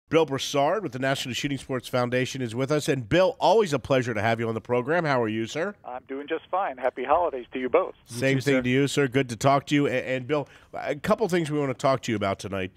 Bill Broussard with the National Shooting Sports Foundation is with us. And Bill, always a pleasure to have you on the program. How are you, sir? I'm doing just fine. Happy holidays to you both. Same thing to you, sir. Good to talk to you. And Bill, a couple things we want to talk to you about tonight.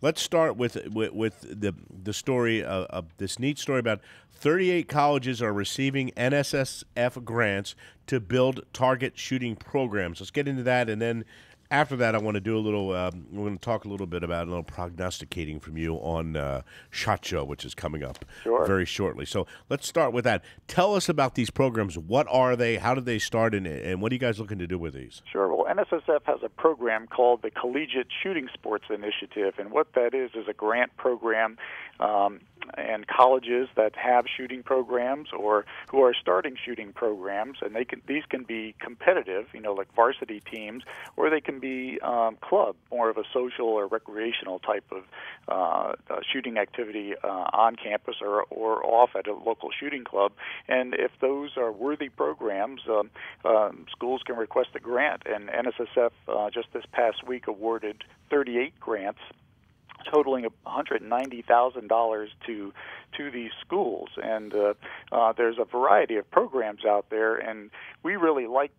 Let's start with the story of this neat story about 38 colleges are receiving NSSF grants to build target shooting programs. Let's get into that, and then after that, I want to do a little. We're going to talk a little bit about a little prognosticating from you on SHOT Show, which is coming up very shortly. So let's start with that. Tell us about these programs. What are they? How did they start? And what are you guys looking to do with these? Sure. Well, NSSF has a program called the Collegiate Shooting Sports Initiative, and what that is a grant program. And colleges that have shooting programs or who are starting shooting programs, and these can be competitive, like varsity teams, or they can be club, more of a social or recreational type of shooting activity on campus or off at a local shooting club. And if those are worthy programs, schools can request a grant. And NSSF just this past week awarded 38 grants totaling $190,000 to these schools, and there's a variety of programs out there, and we really like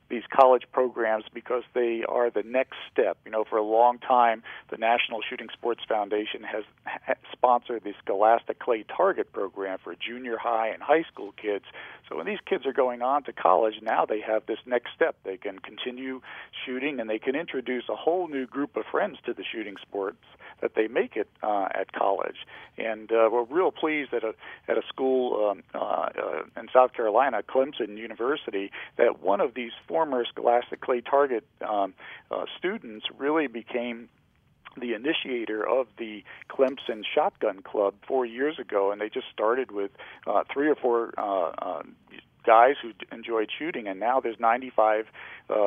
these college programs because they are the next step. For a long time, the National Shooting Sports Foundation has sponsored the Scholastic Clay Target program for junior high and high school kids. So when these kids are going on to college, now they have this next step. They can continue shooting, and they can introduce a whole new group of friends to the shooting sports that they make it at college. And we're real pleased at a school in South Carolina, Clemson University, that one of these former Scholastic Clay Target students really became the initiator of the Clemson Shotgun Club 4 years ago, and they just started with 3 or 4 guys who enjoyed shooting, and now there's 95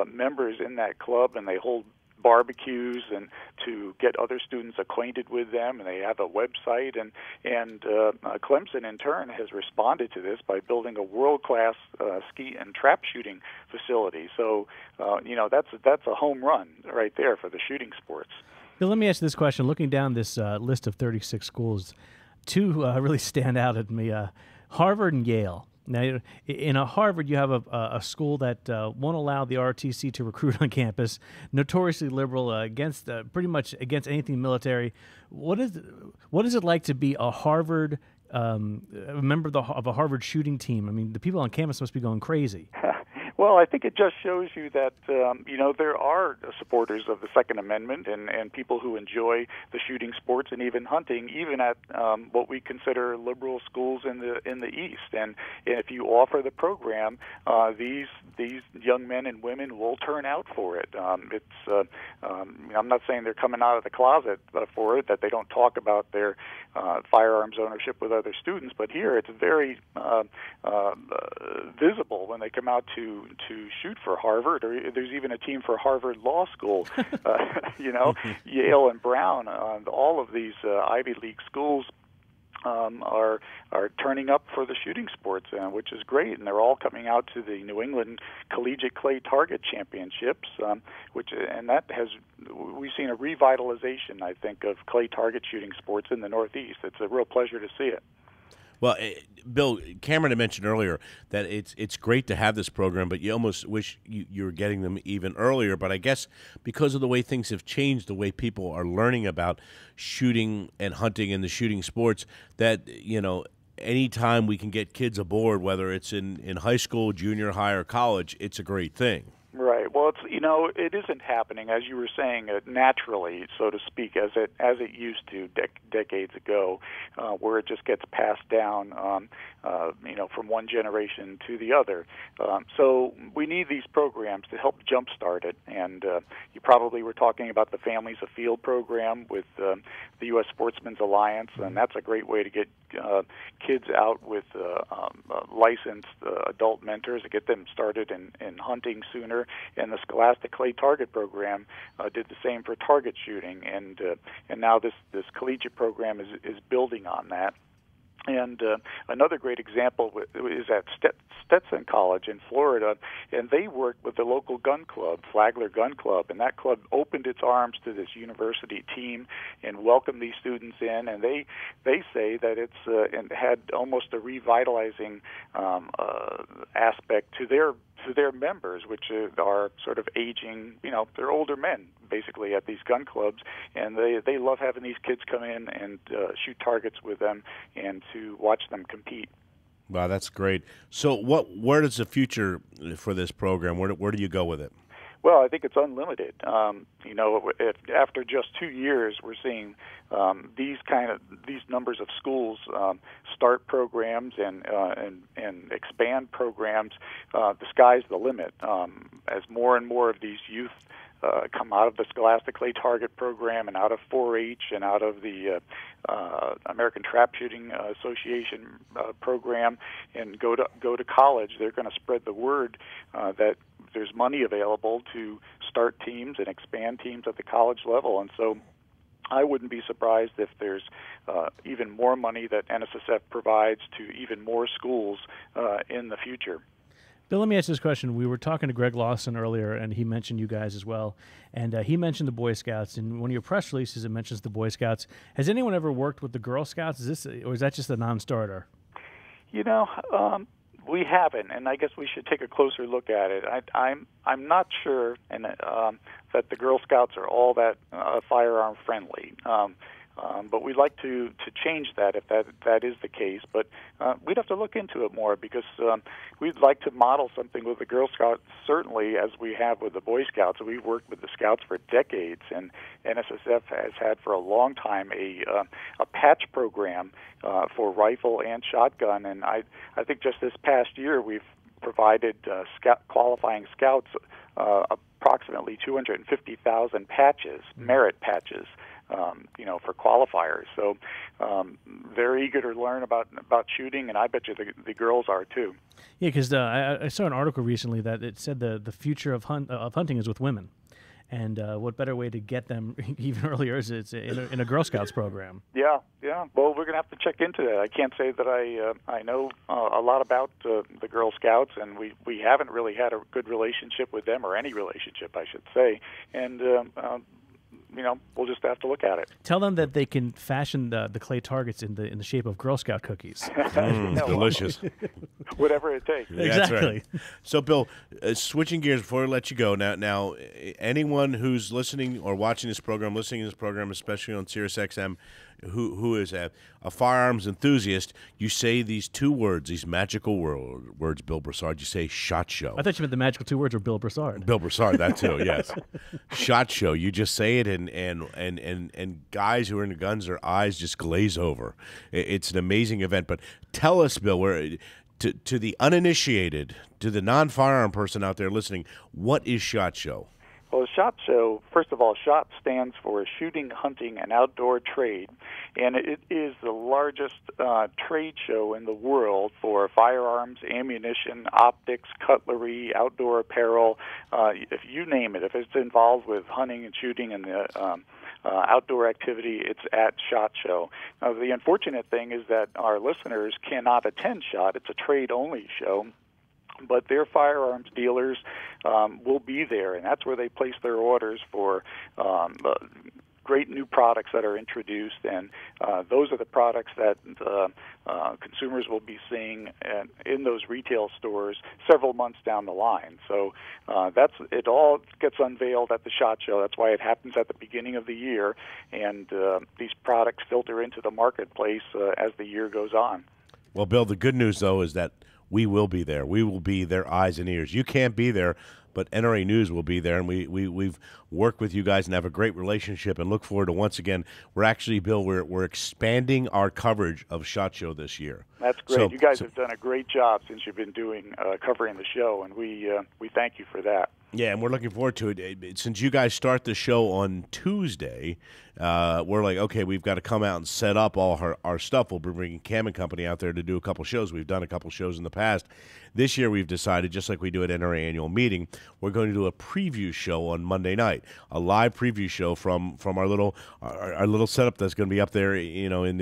members in that club, and they hold barbecues and to get other students acquainted with them, and they have a website, and Clemson in turn has responded to this by building a world-class skeet and trap shooting facility. So that's a home run right there for the shooting sports. Bill, let me ask you this question. Looking down this list of 36 schools, two really stand out at me, Harvard and Yale. Now, in Harvard, you have a school that won't allow the ROTC to recruit on campus, notoriously liberal, against pretty much against anything military. What is it like to be a Harvard a member of a Harvard shooting team? I mean, the people on campus must be going crazy. Well, I think it just shows you that, there are supporters of the Second Amendment and people who enjoy the shooting sports and even hunting, even at what we consider liberal schools in the East. And if you offer the program, these young men and women will turn out for it. I'm not saying they're coming out of the closet for it, that they don't talk about their firearms ownership with other students, but here it's very visible when they come out to shoot for Harvard, or there's even a team for Harvard Law School. Yale and Brown, all of these Ivy League schools are turning up for the shooting sports, which is great, and they're all coming out to the New England Collegiate Clay Target Championships, we've seen a revitalization, I think, of clay target shooting sports in the Northeast. It's a real pleasure to see it. Well, Bill, Cameron had mentioned earlier that it's great to have this program, but you almost wish you were getting them even earlier. But I guess because of the way things have changed, the way people are learning about shooting and hunting and the shooting sports, that, anytime we can get kids aboard, whether it's in high school, junior high, or college, it's a great thing. Right. Well, it isn't happening, as you were saying, naturally, so to speak, as it used to decades ago, where it just gets passed down, from one generation to the other. So we need these programs to help jumpstart it. And you probably were talking about the Families of Field program with the U.S. Sportsmen's Alliance, and that's a great way to get kids out with licensed adult mentors to get them started in hunting sooner. And the Scholastic Clay Target program did the same for target shooting, and now this collegiate program is building on that. And another great example is at Stetson College in Florida, and they work with the local gun club, Flagler Gun Club, and that club opened its arms to this university team and welcomed these students in, and they say that it's and had almost a revitalizing aspect to their members, which are sort of aging, they're older men basically at these gun clubs, and they love having these kids come in and shoot targets with them and to watch them compete. Wow, that's great. So where does the future for this program, where do you go with it? Well, I think it's unlimited. After just 2 years, we're seeing these numbers of schools start programs and expand programs. The sky's the limit. As more and more of these youth come out of the Scholastic Clay Target program and out of 4-H and out of the American Trap Shooting Association program and go to college, they're going to spread the word that there's money available to start teams and expand teams at the college level. And so I wouldn't be surprised if there's even more money that NSSF provides to even more schools in the future. Bill, let me ask this question. We were talking to Greg Lawson earlier, and he mentioned you guys as well. And he mentioned the Boy Scouts. In one of your press releases, it mentions the Boy Scouts. Has anyone ever worked with the Girl Scouts? Or is that just a non-starter? We haven't, and I guess we should take a closer look at it. I'm not sure, that the Girl Scouts are all that firearm friendly. But we'd like to change that if that is the case. But we'd have to look into it more because we'd like to model something with the Girl Scouts, certainly as we have with the Boy Scouts. We've worked with the Scouts for decades, and NSSF has had for a long time a patch program for rifle and shotgun. And I think just this past year we've provided qualifying Scouts approximately 250,000 patches, merit patches. For qualifiers. So they're eager to learn about shooting, and I bet you the girls are too. Yeah, because I saw an article recently that it said the future of hunting is with women. And what better way to get them even earlier is it's in a Girl Scouts program. Yeah. Well, we're going to have to check into that. I can't say that I know a lot about the Girl Scouts, and we haven't really had a good relationship with them, or any relationship, I should say. And we'll just have to look at it. Tell them that they can fashion the clay targets in the shape of Girl Scout cookies. Delicious. Whatever it takes. Exactly. That's right. So, Bill, switching gears before I let you go, now, anyone who's listening or watching this program, especially on SiriusXM, who is a firearms enthusiast, you say these two words, these magical words, Bill Broussard. You say SHOT Show. I thought you meant the magical two words were Bill Broussard. Bill Broussard, that too, yes. SHOT Show. You just say it, and guys who are into guns, their eyes just glaze over. It's an amazing event. But tell us, Bill, to the uninitiated, to the non-firearm person out there listening, what is SHOT Show? Well, SHOT Show, first of all, SHOT stands for Shooting, Hunting, and Outdoor Trade, and it is the largest trade show in the world for firearms, ammunition, optics, cutlery, outdoor apparel, if you name it. If it's involved with hunting and shooting and the outdoor activity, it's at SHOT Show. Now, the unfortunate thing is that our listeners cannot attend SHOT. It's a trade-only show. But their firearms dealers will be there, and that's where they place their orders for great new products that are introduced, and those are the products that consumers will be seeing in those retail stores several months down the line. So it all gets unveiled at the SHOT Show. That's why it happens at the beginning of the year, and these products filter into the marketplace as the year goes on. Well, Bill, the good news, though, is that we will be there. We will be their eyes and ears. You can't be there, but NRA News will be there, and we've worked with you guys and have a great relationship and look forward to, once again, we're expanding our coverage of SHOT Show this year. That's great. So, you guys have done a great job since you've been doing covering the show, and we thank you for that. Yeah, and we're looking forward to it. Since you guys start the show on Tuesday, we're like, okay, we've got to come out and set up all our stuff. We'll be bringing Cam and Company out there to do a couple shows. We've done a couple shows in the past. This year we've decided, just like we do at our annual meeting, we're going to do a preview show on Monday night, a live preview show from our little setup that's going to be up there, in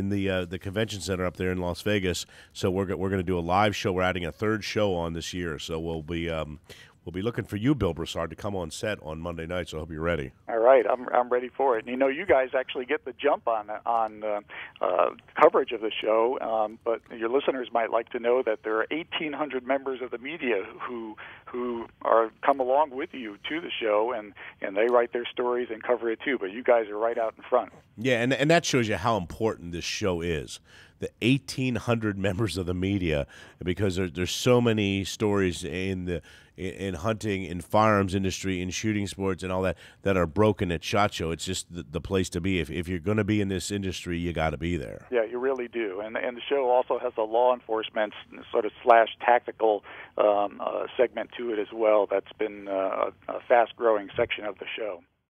the convention center up there in Las Vegas. So we're going to do a live show. We're adding a third show on this year, so we'll be looking for you, Bill Broussard, to come on set on Monday night, so I hope you're ready. All right, I'm ready for it. And, you guys actually get the jump on coverage of the show, but your listeners might like to know that there are 1,800 members of the media who come along with you to the show, and they write their stories and cover it too. But you guys are right out in front. Yeah, and that shows you how important this show is. The 1,800 members of the media, because there's so many stories in hunting, in firearms industry, in shooting sports, and all that are broken at SHOT Show. It's just the place to be. If you're going to be in this industry, you got to be there. Yeah, you really do. And the show also has a law enforcement sort of /tactical segment to it as well. That's been a fast-growing section of the show.